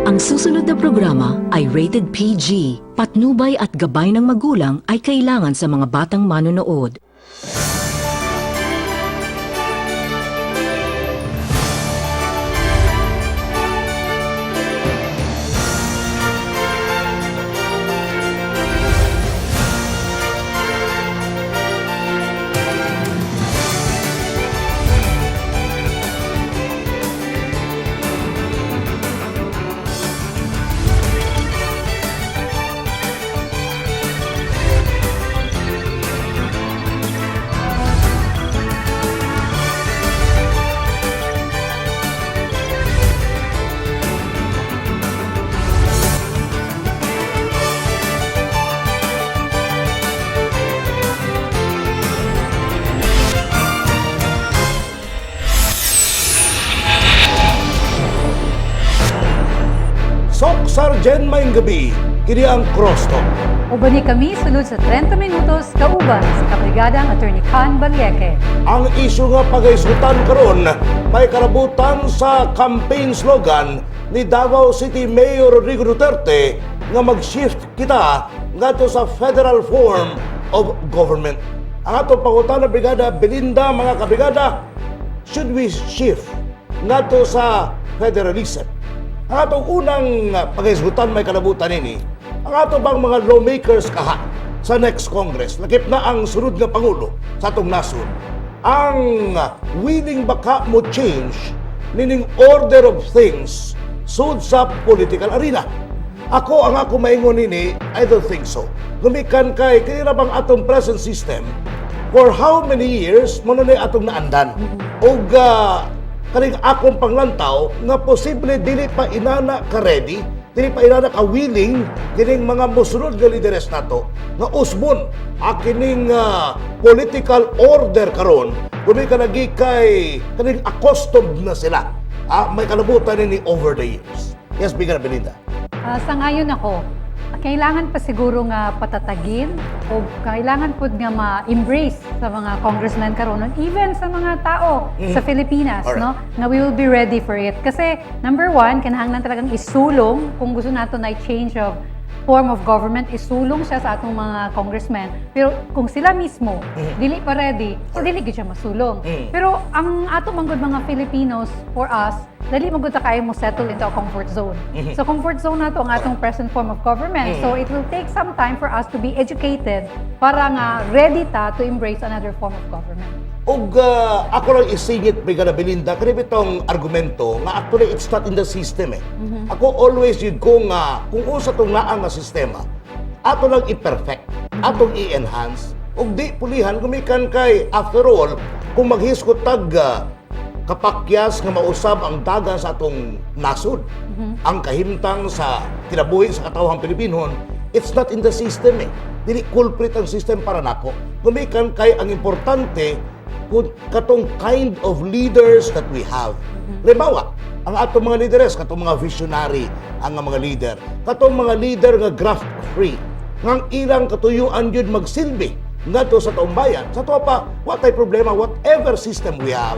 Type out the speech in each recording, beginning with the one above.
Ang susunod na programa ay rated PG. Patnubay at gabay ng magulang ay kailangan sa mga batang manonood. Sargen maing gabi, kini ang CROSSTALK. Ubani kami sulod sa 30 minutos kauban sa Brigada ang Attorney Khan Balieke. Ang isyu nga pagaisutan karon may karabutan sa campaign slogan ni Davao City Mayor Rodrigo Duterte nga mag-shift kita ngadto sa federal form of government. Ang atong pangutan na Brigada Belinda, mga kabrigada, should we shift ngadto sa federalism? Ang atong unang pag-isgutan may kalabutan ini, ang atong bang mga lawmakers kaha sa next Congress, lakip na ang sunod nga Pangulo sa atong nasod, ang willing baka mo change nining order of things sud sa political arena. Ang ako maingon ini, I don't think so. Gumikan kay kaya bang atong present system for how many years mo na atong naandan. Og kaning akong panglantaw nga posible dili pa inana ka ready, dili pa inana ka willing kining mga mosunod nga lideres nato nga usbon akining political order karon kung ka lagi kay kaning accustomed na sila. May kalabutan ni over the years. Yes, Brigada Belinda. Sangayon ako, kailangan pa siguro nga patatagin o kailangan po nga ma-embrace sa mga congressmen karon, even sa mga tao sa Pilipinas, Alright. no? Na we will be ready for it. Kasi number one, kinahanglan talagang isulong kung gusto nato na change of form of government, isulong siya sa atong mga congressmen. Pero kung sila mismo dili pa ready, dili gyud siya masulong. Pero ang atong manggod mga Filipinos, for us, dali magud ta kay mo settle into a comfort zone. So comfort zone nato ang atong present form of government. So it will take some time for us to be educated para nga ready ta to embrace another form of government. Og ako lang isingit, Brigada Belinda, kani bitong argumento nga actually it's not in the system . Ako always yun kung usa tong laang nga sistema, ato lang i-perfect, atong i-enhance, og di pulihan gumikan kay after all kung maghiskot tag kapakyas nga mausab ang dagan sa atong nasod, ang kahimtang sa kinabuhi sa katawhang Pilipino, it's not in the system . Dili culprit ang system para nako. Gumikan kay ang importante kung katong kind of leaders that we have. Halimbawa, ang atong mga leaders, katong mga visionary, ang mga leader, katong mga leader nga graft-free, ngang ilang katuyuan yun magsilbi ngadto sa taong bayan. Sa tuwa pa, what ay problema, whatever system we have,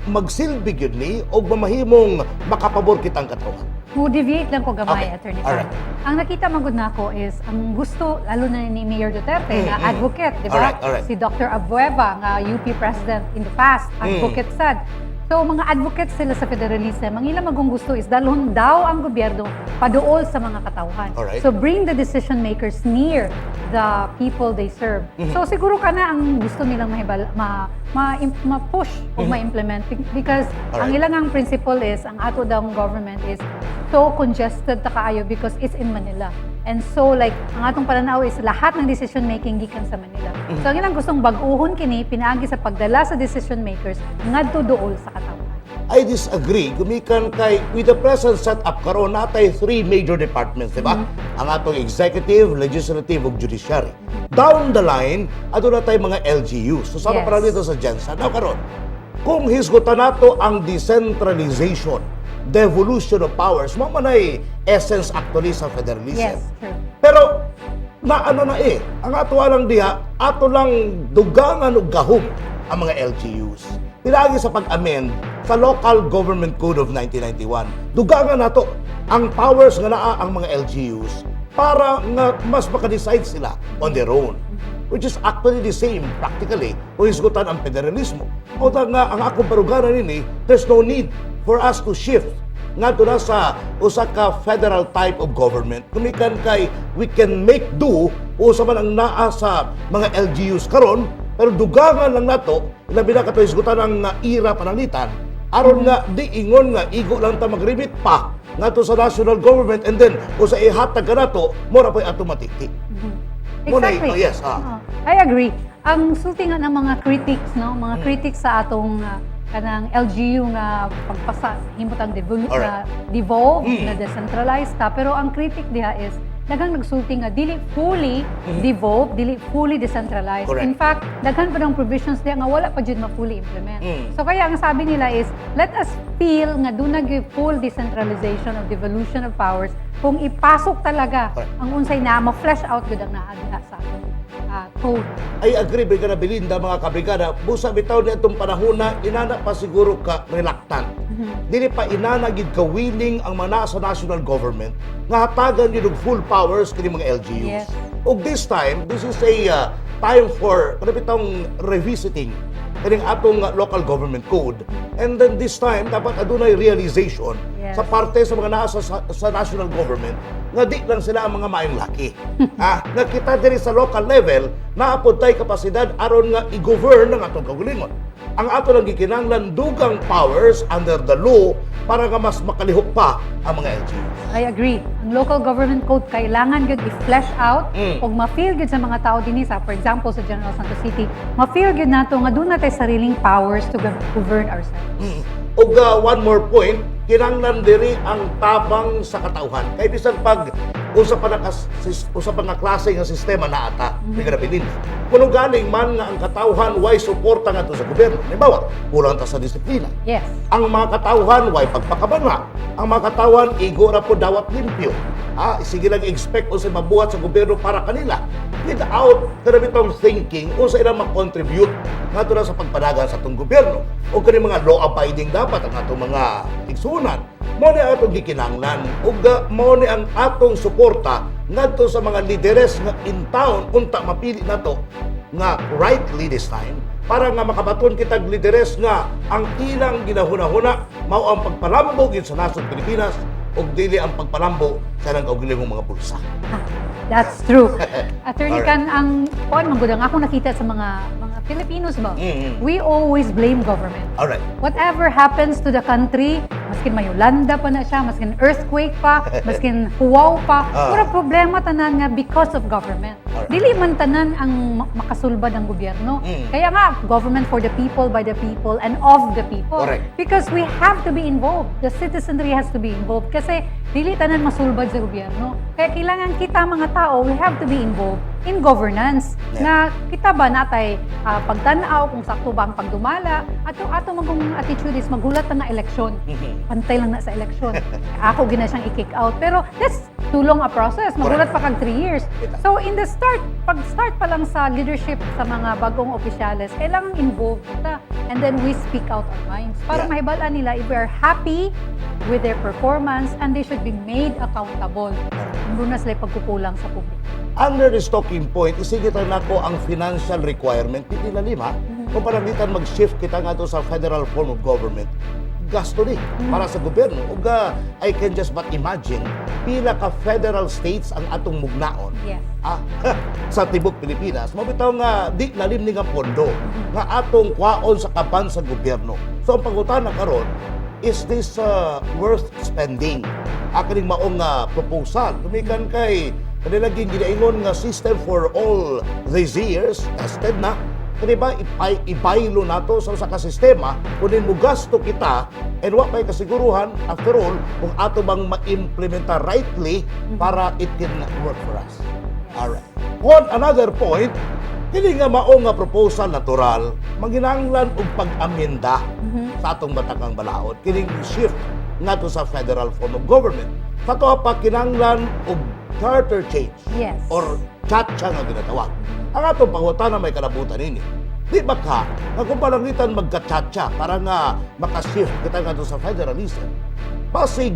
magsilbi yun ni o mamahimong makapabor kitang katawan. Mo-deviate lang ko gamay, Okay. Attorney Alright. Khan. Ang nakita magud nako is ang gusto lalo na ni Mayor Duterte na advocate, di ba? Alright. Si Dr. Abueva nga UP president in the past, advocate sad. So mga advocates sila sa federalism, ang ilang magong gusto is dalhon daw ang gobyerno paduol sa mga katawhan. Alright. So bring the decision makers near the people they serve. So siguro kana ang gusto nilang ma-push o ma-implement because ang ilang ang principle is ang ato daw government is so congested ta kaayo because it's in Manila. And so like ang atong pananaw is lahat ng decision making gikan sa Manila. So ang ilang gustong bag-uhon kini pinaagi sa pagdala sa decision makers ngadto duol sa katawhan. I disagree. Gumikan kay, with the present setup karon natay three major departments, di ba? Ang atong executive, legislative, ug judiciary. Down the line, ato na tayo mga LGUs. So, sama para dito sa Gensan. Now, karon, kung hisgutan nato ang decentralization, devolution of powers, mo man ay essence actually sa federalism. Yes, true. Pero, ang ato lang diha, ato lang dugangan og gahom ang mga LGUs. Pinagi sa pag-amend sa Local Government Code of 1991. Dugangan nato ang powers nga naa ang mga LGUs para nga mas makadecide sila on their own. Which is actually the same, practically, kung isgutan ang federalismo. O nga, ang akong paruganan nini, there's no need for us to shift nga na sa usa ka federal type of government. Kumikan kay we can make do usa man ang naa sa mga LGUs karon, pero dugangan lang nato labi na kato isgutan ang ira pananglitan aron nga di ingon nga igo lang ta mag-remit pa ngadto sa national government and then usa ihatag kanato mo ra pay automatic. Exactly. Oh, yes. I agree. Ang sulti nga ng mga critics, no, mga critics sa atong kanang LGU nga pagpasa himutang devolve na decentralized ta, pero ang critic diha is daghang nagsulti nga dili fully devolved, dili fully decentralized. Correct. In fact, daghan pa ng provisions diha nga wala pa jud ma-fully implement. So kaya ang sabi nila is let us feel nga do na give full decentralization of devolution of powers kung ipasok talaga ang unsay na ma-flesh out gud ang naa diha sa atong code. I agree, Brigada Belinda, mga kabrigada. Busa bitaw ni itong panahon na inana pa siguro ka reluctant. Dili pa inana gid ka willing ang mga sa national government nga hatagan yun full powers kini mga LGUs. Yes. Og this time, this is a time for bitong revisiting kaning atong local government code. And then this time, dapat adunay realization sa parte sa mga nasa sa national government nga di lang sila ang mga maayong laki. Nga kita diri sa local level, naapod tay kapasidad aron nga i-govern ang atong kaugalingon. Ang ato lang gikinahanglan dugang powers under the law para nga mas makalihok pa ang mga LGUs. I agree. Ang local government code kailangan gyud i-flesh out ug ma-feel gyud sa mga tao dinhi sa, for example, sa General Santos City, ma-feel gyud nato nga doon natay sariling powers to govern ourselves. Ug one more point, kinahanglan diri ang tabang sa katauhan. Kay bisan pag usa pa nga klase nga sistema na ata, Brigada Belinda. Kuno galing man nga ang katauhan way suporta ngadto sa gobyerno. Halimbawa, kulang ta sa disiplina. Yes. Ang mga katauhan way pagpakabana. Ang mga katauhan igo ra po dawat limpyo. Sige lang expect unsay mabuhat sa gobyerno para kanila. Without kanabitong thinking unsa ilang mag-contribute ngadto na sa pagpadagan sa atong gobyerno. O kani mga law-abiding dapat ang atong mga igsunan. Mao ni atong gikinahanglan ug mao ni ang atong suporta ngadto sa mga lideres nga in town unta mapili nato nga rightly this time para nga makabaton kitag lideres nga ang ilang ginahuna-huna mao ang pagpalambo gid sa nasod Pilipinas ug dili ang pagpalambo sa ilang kaugalingong mga bulsa. That's true. Attorney Kan, ang magudang ako nakita sa mga Filipinos ba? We always blame government. Alright. Whatever happens to the country, maskin may Yolanda pa na siya, maskin earthquake pa, maskin huwaw pa, pura problema tanan nga because of government. Dili man tanan ang makasulbad ng gobyerno. Kaya nga, government for the people, by the people, and of the people. Correct. Because we have to be involved. The citizenry has to be involved. Kasi dili tanan masulbad sa gobyerno. Kaya kailangan kita mga tao, we have to be involved in governance. Na kita ba natay pagtanaw kung sakto ba ang pagdumala ato magong attitude is magulat na eleksyon. Pantay lang na sa eleksyon. Ako gina siyang i-kick out. Pero that's too long a process. Magulat pa kag 3 years. So in the start, pag-start pa lang sa leadership sa mga bagong opisyales, kailangan involved kita. And then we speak out our minds. Para mahibalaan nila if we are happy with their performance and they should be made accountable. Hindi na sila pagkukulang sa publiko. Under this talking point, isigitan nako ang financial requirement piti na lima kung pananglitan mag-shift kita nga to sa federal form of government. Gasto ni para sa gobyerno. Ug I can just but imagine pila ka federal states ang atong mugnaon. Yes. Sa tibok Pilipinas, mabitaw nga di nalim ni nga pondo nga atong kwaon sa kaban sa gobyerno. So ang pangutana karon, is this worth spending? Akining maong proposal tumikan kay kanilaging ginaingon nga system for all these years tested na. Kani ba ibaylo nato sa usa ka sistema kunin mo gasto kita and wa may kasiguruhan after all kung ato bang ma-implementa rightly para it can work for us. Alright. On another point, kini nga mao nga proposal natural manginahanglan og pag-amenda sa atong batakang balaod kining shift ngadto sa federal form of government. Sa to pa kinahanglan og charter change Yes. or chatcha nga ginatawag. Ang atong pangutana may kalabutan ini. Di ba ka, nga kung palangitan magkatsatsya para nga makashift kita nga doon sa federalism, pasig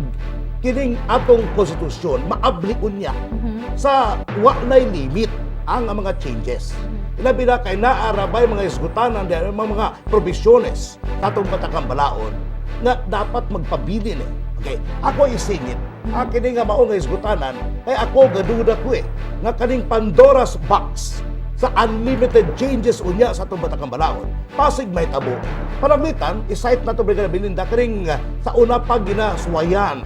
kining atong konstitusyon, maabliun niya sa walay limit ang mga changes. Ilabi na kay naarabay mga isgutanan, mga provisiones sa atong batakang balaod na dapat magpabilin eh. Okay, ako isingit. Kini nga mao nga isgutanan, ay ako gaduda ko eh, nga kaning Pandora's box sa unlimited changes unya sa atong batakang balaod. Pasig may tabo. Palamitan, isite na to Brigada Belinda, kaning sa una pag ginaswayan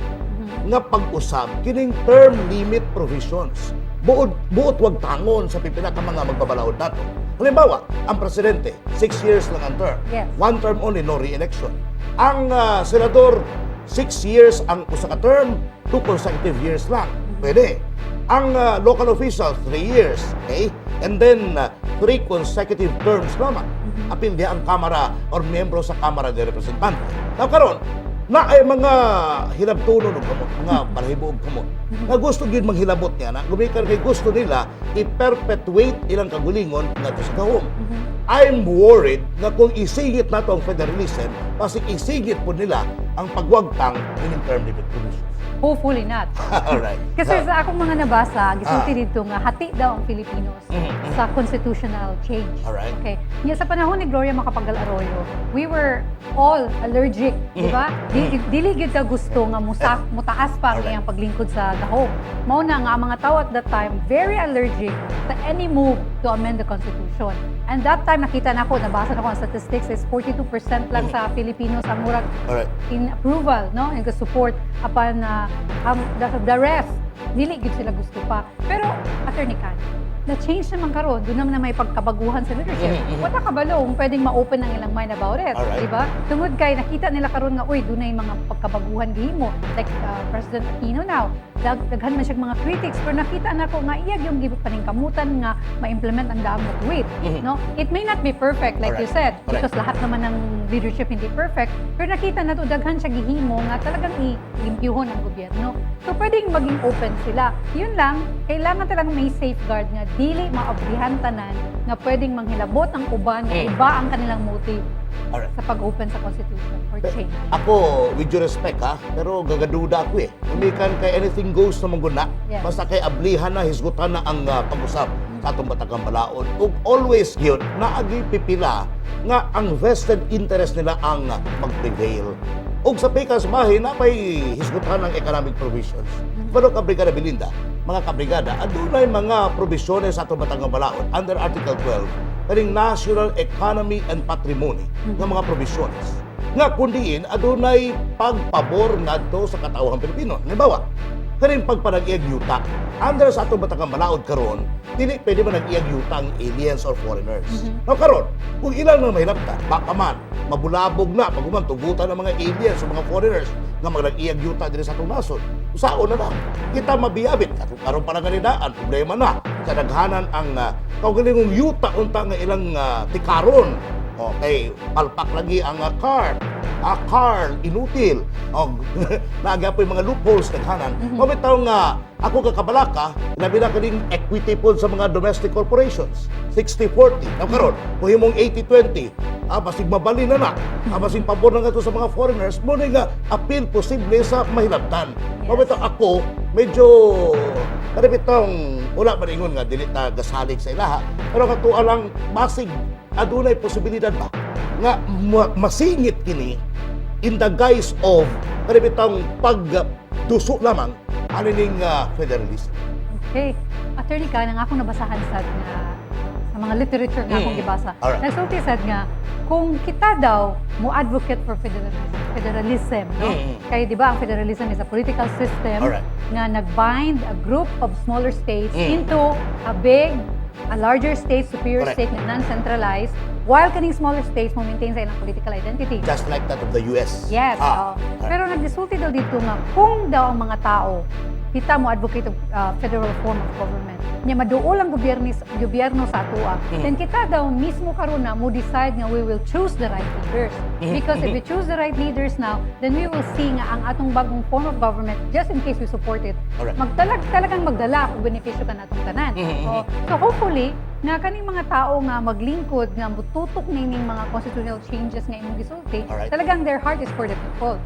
nga pag-usab, kining term limit provisions. Buot wag tangon sa pipila ka mga magbabalaod nato. Halimbawa, ang presidente, 6 years lang ang term. Yes. 1 term only, no re-election. Ang senador, 6 years ang usa ka term, 2 consecutive years lang. Pwede. Ang local officials, 3 years. Okay? And then, 3 consecutive terms naman. Apil diya ang Kamara or miyembro sa Kamara de Representante. Now, karon, na ay mga hilabtunon og kamot, mga balahibo og kamot. Na gusto gyud manghilabot niya na gumikan kay gusto nila i-perpetuate ilang kagulingon ngadto sa gahom. I'm worried na kung isingit nato ang federalism, pasig isingit po nila ang pagwagtang ining term limit provisions. Hopefully not. Alright. Kasi sa akong mga nabasa, gisulti dito nga hati daw ang Filipinos sa constitutional change. Alright. Okay. Nga sa panahon ni Gloria Macapagal Arroyo, we were all allergic, di ba? Dili gyud ka gusto nga mutaas pa ang iyang paglingkod sa gahom. Mao na nga ang mga tao at that time very allergic to any move to amend the constitution. And that time nakita nako, nabasa nako ang statistics is 42% lang sa Filipinos ang murag in approval, no? And support apan the rest dili gid sila gusto pa. Pero Attorney Can, na-change naman karon, doon naman na may pagkabaguhan sa leadership. Wala kabalong pwedeng ma-open ang ilang mind about it, di ba? Tungod kay nakita nila karon nga uy, doon ay mga pagkabaguhan gihimo like President Aquino now. Daghan man siya mga critics pero nakita na ko nga iyag yung gibot paningkamutan nga ma-implement ang damo with, no? It may not be perfect like you said because lahat naman ng leadership hindi perfect, pero nakita na to daghan siya gihimo nga talagang i-limpyuhon ang gobyerno. So pwedeng maging open sila. Yun lang, kailangan talagang may safeguard nga dili maabrihan tanan nga pwedeng manghilabot ang uban nga iba ang kanilang motive sa pag-open sa Constitution for change. Ako, with due respect pero gagaduda ako eh. Umikan kay anything goes na mangguna. Yes. Basta kay ablihan na, hisgutan na ang pag-usap sa atong batakang balaod. Ug always yun, naagi pipila nga ang vested interest nila ang mag-prevail. Ug sa pikas bahay na may hisgutan ng economic provisions. Pero Brigada Belinda, mga kabrigada, adunay mga provisiones sa atong batakang balaod under Article 12 kaning National Economy and Patrimony ng mga provisiones. Nga kundiin, adunay pagpabor ngadto sa katawhang Pilipino. Halimbawa, kaning pagpanag-iyag yuta. Under sa atong batakang balaod karon, dili pwede man nag-iyag yuta ang aliens or foreigners. Now karon, kung ilan na mahilabtan, baka man, mabulabog na, pag tugutan ng mga aliens o mga foreigners nga mag-iyag yuta din sa atong nasod. Usaon na lang. Kita mabiyabit. Karon pa na ganidaan, problema na. Sa daghanan ang kaugalingong yuta unta nga ilang tikaron. Okay, palpak lagi ang car, inutil. Nagapoy mga loopholes naghanan. Mabitaw nga, ako kakabalaka, labi na kaning equity po sa mga domestic corporations. 60-40. Now karon, kung himong 80-20, basig mabali na. Basig pabor na nga to sa mga foreigners, muna nga appeal posible sa mahilabtan. Mabitaw ako, medyo karipitong wala ba ingon nga dili ta gasalig sa ilaha, pero katuwa lang basig adunay posibilidad ba nga masingit kini in the guise of karipitong pagduso lamang anining federalism. Okay. Attorney Can, ang akong nabasahan sad nga sa mga literature nga akong gibasa. Nagsulti sad nga kung kita daw mo advocate for federalism, no? Kaya di ba ang federalism is a political system nga nag-bind a group of smaller states into a larger state, superior state na non-centralized, while kaning smaller states mo maintain sa ilang political identity. Just like that of the US. Yes. Pero nagdisulti daw dito nga kung daw ang mga tao kita mo advocate of federal form of government nya maduol ang gobyerno sa atoa, then kita daw mismo karon na mo decide nga we will choose the right leaders. Because if we choose the right leaders now, then we will see nga ang atong bagong form of government, just in case we support it, talagang magdala og benepisyo ka natong tanan. So hopefully nga kaning mga tao nga maglingkod nga mututok ning mga constitutional changes nga imong gisulti, Alright. talagang their heart is for the people.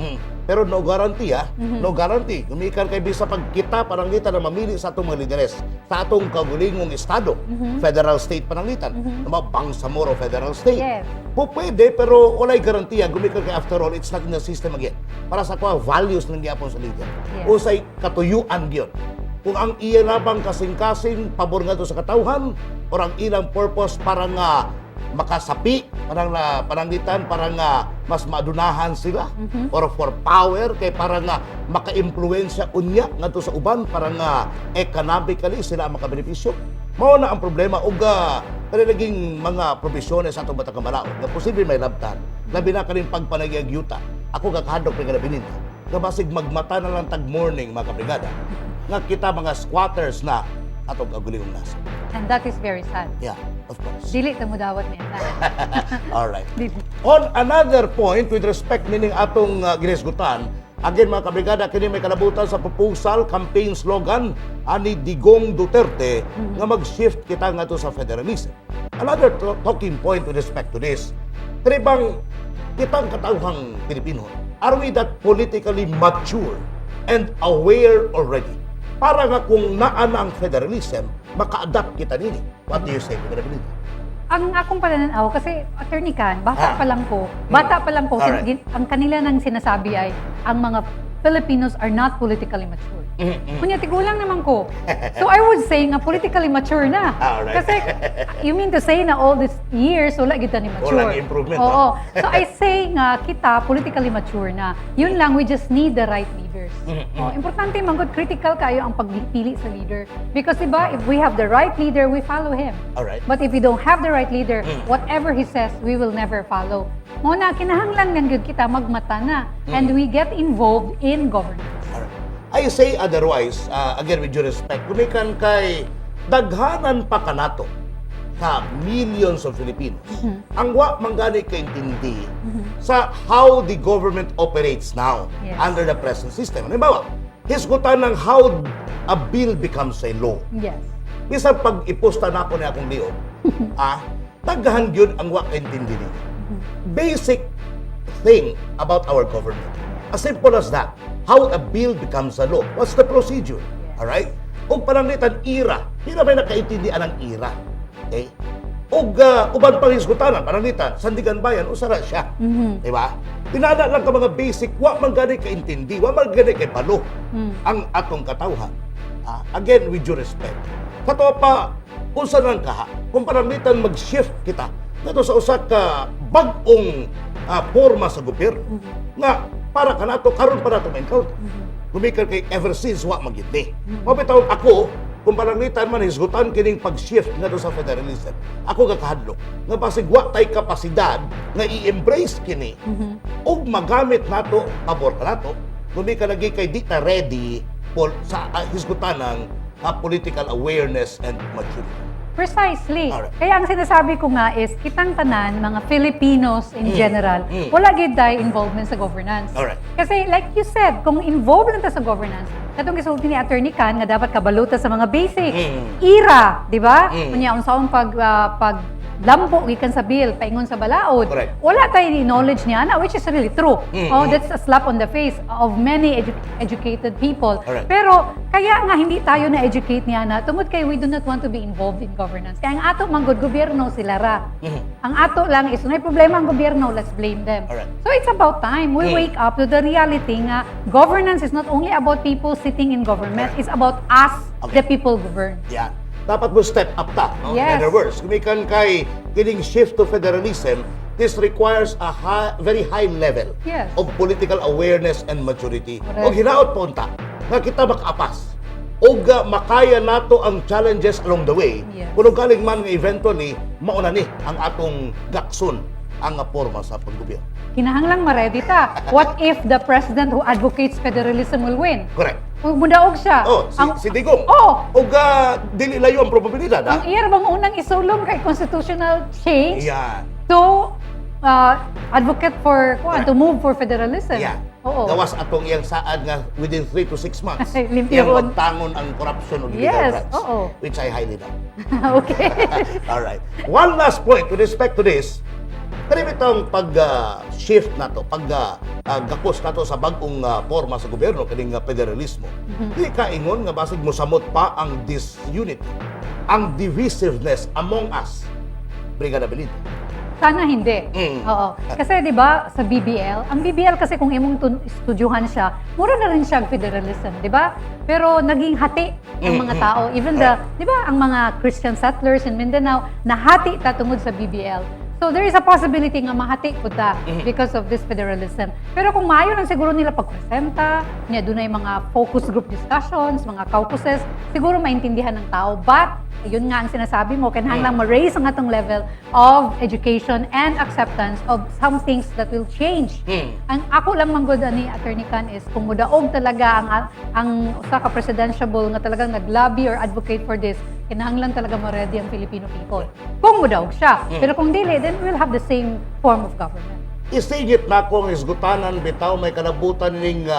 Pero no guarantee, no guarantee. Gumikan kay bisa pag kita pananglitan na mamili sa atong mga lideres sa atong kagulingong estado, federal state pananglitan, na Bangsamoro federal state. Yes. Pwede, pero walay garantiya. Gumikan kay after all, it's not in the system again. Para sa kuha, values ng gyapon sa leader. Yes. Usay katuyuan gyud. Kung ang iya labang kasing-kasing pabor nga to sa katawhan or ang ilang purpose para nga makasapi, pananglitan, para nga mas madunahan sila or for power, kay para nga maka-impluensya unya nga to sa uban, para nga economically sila ang makabenepisyo. Mao na ang problema ug naging mga probisyones sa atong batang kamalaod nga posible may labtan. Labi na kaning pagpanagyuta. Ako kakahadlok kay ganabininta. Nga basig magmata na lang tag morning mga kabrigada. Nga kita mga squatters na atong kagulingong nasa. And that is very sad. Yeah, of course. Dili ta mo dawat niya. All right. Dili. On another point, with respect meaning atong ginisgutan, again mga kabrigada, kini may kalabutan sa proposal, campaign slogan ani Digong Duterte nga mag-shift kita nga to sa federalism. Another talking point with respect to this, tribang kitang katawhang Pilipino, are we that politically mature and aware already? Para nga kung naan ang federalism, maka-adapt kita nini. What do you say, Brigada? Ang akong pananaw, kasi attorney kan, bata pa lang po, Alright. ang kanila nang sinasabi ay, ang mga Filipinos are not politically mature. Kunya, tigulang naman ko. So I would say nga politically mature na. Alright. Kasi, you mean to say na all these years, wala kita ni mature. Walang improvement, Oo. So I say nga, kita politically mature na. Yun lang, we just need the right leaders. Importante man good, critical kayo ang pagpili sa leader. Because diba, if we have the right leader, we follow him. Alright. But if we don't have the right leader, whatever he says, we will never follow. Muna, kinahanglan nga gyud kita magmata na. And we get involved in governance. Alright. I say otherwise, again with due respect, kumikan kay daghanan pa kanato sa millions of Filipinos. Ang wa manggani kaintindi sa how the government operates now Yes. under the present system. Halimbawa, hisgutan ng how a bill becomes a law. Yes. Bisan pag iposta na ako ni akong liog, daghan gyud ang wa kaintindi nila. Basic thing about our government. As simple as that. How a bill becomes a law. What's the procedure? Alright? O pananglitan, ira. Hindi na may nakaintindihan ang ira. Okay? O uban pang hisgutanan, pananglitan, sandigan bayan, usara siya. Diba? Pinana lang ka mga basic, wa man gani kaintindi, wa man gani kay palo ang atong katawhan. Again, with due respect. Kato pa, unsa nang kaha, kung pananglitan mag-shift kita, nato sa usa ka bag-ong forma sa gobyerno, nga para kanato karon para nato ma-encounter. Gumikan kay ever since wa magyud ni. Mabitaw ako kung pananglitan man hisgutan kining pag-shift ngadto sa federalism. Ako gakahadlok nga basig wa tay kapasidad nga i-embrace kini ug magamit nato pabor kanato. Gumikan lagi kay di ta ready sa hisgutan ng political awareness and maturity. Precisely. Alright. Kaya ang sinasabi ko nga is, kitang tanan, mga Filipinos in general, wala gid tayo involvement sa governance. Alright. Kasi like you said, kung involved lang ta sa governance, katong gisulti ni Attorney Kan nga dapat kabaluta sa mga basics. Ira, di ba? Kunya unsaon pag lampo gikan sa bill, paingon sa balaod. Correct. Wala tayo ni knowledge niya na, which is really true. That's a slap on the face of many educated people. Correct. Pero kaya nga hindi tayo na-educate niya na tungod kay we do not want to be involved in governance. Kaya ang ato manggod gobyerno sila ra. Ang ato lang is may problema ang gobyerno, let's blame them. Alright. So it's about time we wake up to the reality nga governance is not only about people sitting in government, it's about us, the people govern. Yeah. Dapat mo step up ta. No? Yes. In other words, kumikan kay kining shift to federalism, this requires a very high level Yes. of political awareness and maturity. Correct. O hinaot punta nga kita makapas. O makaya nato ang challenges along the way. Yes. Kung galing man nga eventually, mauna ni ang atong gakson ang forma sa paggobyerno. Kinahanglang ma-ready ta. What if the president who advocates federalism will win? Correct. Kung mudaog siya. Oh, si Digong. Oh! O dili layo ang probabilidad, Ang iya bang unang isulong kay constitutional change Yan. to advocate for, to move for federalism. Yeah. Oo. Gawas atong iyang saad nga within 3 to 6 months. Limpyo iyang hon. magtangon ang corruption o illegal Yes, drugs. oo. Which I highly doubt. Okay. Alright. One last point with respect to this. Kani itong pag-shift na to, pag-gakos na to sa bagong forma sa gobyerno, kaning federalismo. Di kaingon nga basig mosamot pa ang disunity, ang divisiveness among us. Brigada Belinda. Sana hindi. Oo. Kasi 'di ba sa BBL, ang BBL kasi kung imong estudyuhan siya, mura na rin siya federalism, 'di ba? Pero naging hati ang mga tao, even 'di ba, ang mga Christian settlers in Mindanao nahati ta tungod sa BBL. So there is a possibility nga mahati po ta because of this federalism. Pero kung maayo lang siguro nila pagpresenta, niya dunay mga focus group discussions, mga caucuses, siguro maintindihan ng tao. But yun nga ang sinasabi mo, kinahanglan ma-raise ang atong level of education and acceptance of some things that will change. Ang ako lang manggod ni Attorney Can is kung mudaog talaga ang usa ka presidentiable nga talagang nag-lobby or advocate for this, kinahanglan talaga ma-ready ang Filipino people. Kung mudaog siya. Pero kung dili, then we'll have the same form of government. Isigit na kong isgutanan bitaw may kalabutan ning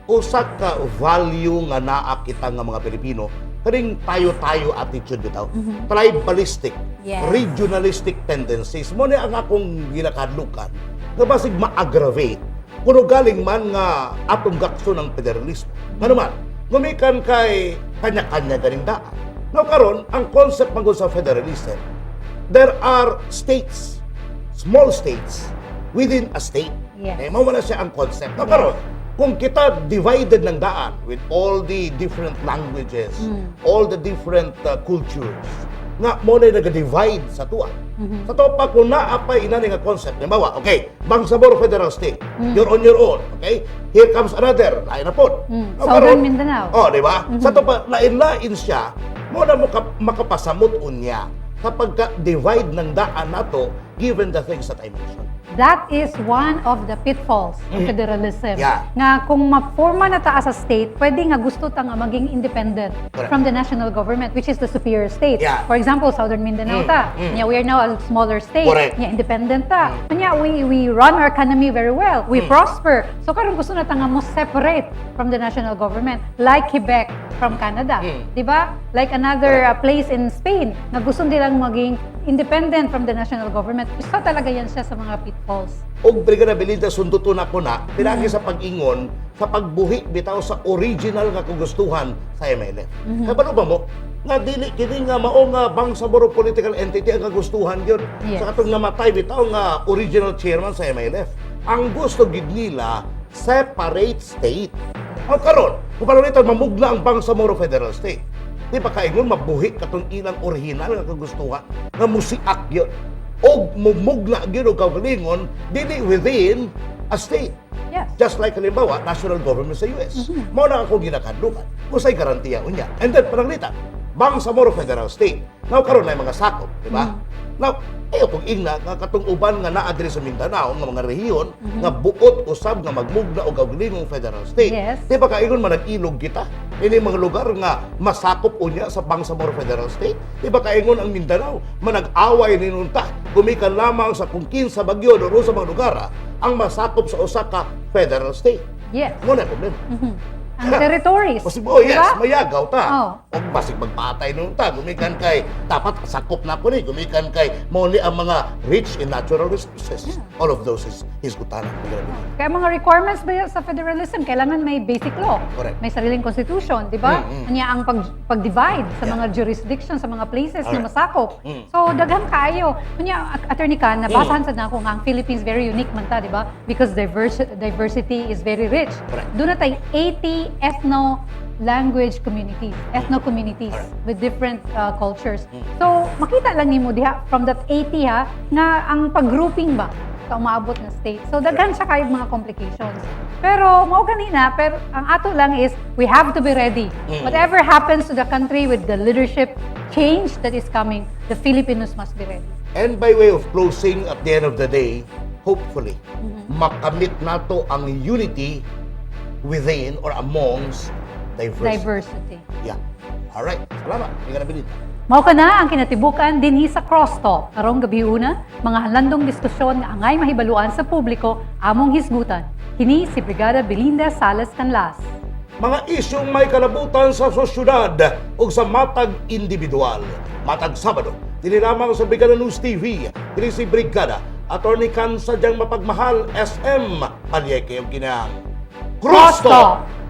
usa ka value nga naa kita nga mga Pilipino. Karing tayo-tayo attitude bitaw. Tribalistic, Yes. regionalistic tendencies. Mo ni ang akong ginakadlukan. Nga basig ma-aggravate. Kuno galing man nga atong gakso ng federalismo. Ano man, gumikan kay kanya-kanya ganing daan. Now karon, ang concept man sa federalism, there are states, small states, within a state. Yes. Mawala siya ang concept. Now karon, kung kita divided ng daan with all the different languages, all the different cultures, nga mo na nag-divide sa tuwa. Sa to pa kung naapay inani nga concept, halimbawa, okay, Bangsamoro Federal State, you're on your own, okay? Here comes another, lain na po. Southern Mindanao. Oh, di ba? Sa to pa, lain-lain siya, mo na makapasamot unya kapag divide ng daan nato given the things that I mentioned. That is one of the pitfalls of federalism. Yeah. Nga kung ma-forma na ta as a state, pwede nga gusto ta nga maging independent Correct. from the national government, which is the superior state. Yeah. For example, Southern Mindanao ta. Nya, we are now a smaller state. Correct. Nya, independent ta. Nya, we run our economy very well. We prosper. So karon gusto na ta nga mo separate from the national government, like Quebec from Canada. Di ba? Like another place in Spain na gusto nilang maging independent from the national government. Isa talaga yan siya sa mga pitfalls. Og Brigada Belinda, sunduton ako na, pinagi sa pag-ingon, sa pagbuhi bitaw sa original nga kagustuhan sa MLF. Kabalo ba mo? Nga dili kini nga mao nga Bangsamoro political entity ang kagustuhan yun. Yes. Sa katong namatay bitaw nga original chairman sa MLF. Ang gusto gid nila separate state. O karon, kung palunitan mamugna ang Bangsamoro Federal State. Di ba kaingon mabuhi katong ilang original nga kagustuhan nga musiak yun. O mumugna gyud og kaugalingon dili within a state. Yes. Just like halimbawa, national government sa US. Mao na ako ginakadlukan. Kusay garantiya unya. And then pananglitan, Bangsamoro Federal State. Now karon na mga sakop, di ba? Now, ayo kung ingna nga katong uban nga naa diri sa Mindanao nga mga rehiyon nga buot usab nga magmugna og kaugalingong federal state. Yes. Di ba kaingon manag-ilog kita? Ini mga lugar nga masakop unya sa Bangsamoro Federal State. Di ba kaingon ang Mindanao manag-away ninunta gumikan lamang sa kung kinsa bagyo o sa mga lugar ang masakop sa usa ka federal state. Yes. Mo na problema. Ang territories. Possible, yes, Diba? mayagaw ta. Oh. O basig magpatay nun ta. Gumikan kay, dapat sakop na po ni. Gumikan kay, muli ang mga rich in natural resources. All of those is gutanan. Kaya mga requirements ba sa federalism, kailangan may basic law. Correct. May sariling constitution, di ba? Kanya ang pag-divide sa Yeah. mga jurisdiction, sa mga places na Alright. masakop. So, daghang kaayo. Kanya, Attorney Can, nabasahan sa nako nga ang Philippines very unique man ta, di ba? Because diversity is very rich. Correct. Doon na tayo 80 ethno-language communities, ethno-communities with different cultures. So, makita lang nimo diha from that 80 na ang pag-grouping ba sa umaabot na state. So, daghan siya kayo mga complications. Pero, mao kanina, pero ang ato lang is, we have to be ready. Whatever happens to the country with the leadership change that is coming, the Filipinos must be ready. And by way of closing, at the end of the day, hopefully, makamit nato ang unity within or amongst Diversity. Yeah. Alright. Salamat. Hindi ka na binita. Mao ka na ang kinatibukan dinhi sa CROSSTALK. Karong gabi una, mga halandong diskusyon nga angay mahibaluan sa publiko among hisgutan. Kini si Brigada Belinda Salas Canlas. Mga isyong may kalabutan sa sosyudad o sa matag individual. Matag Sabado, dili lamang sa Brigada News TV, dili si Brigada, Attorney Kan sadyang mapagmahal SM, Palyeke yung kinang CROSSTALK!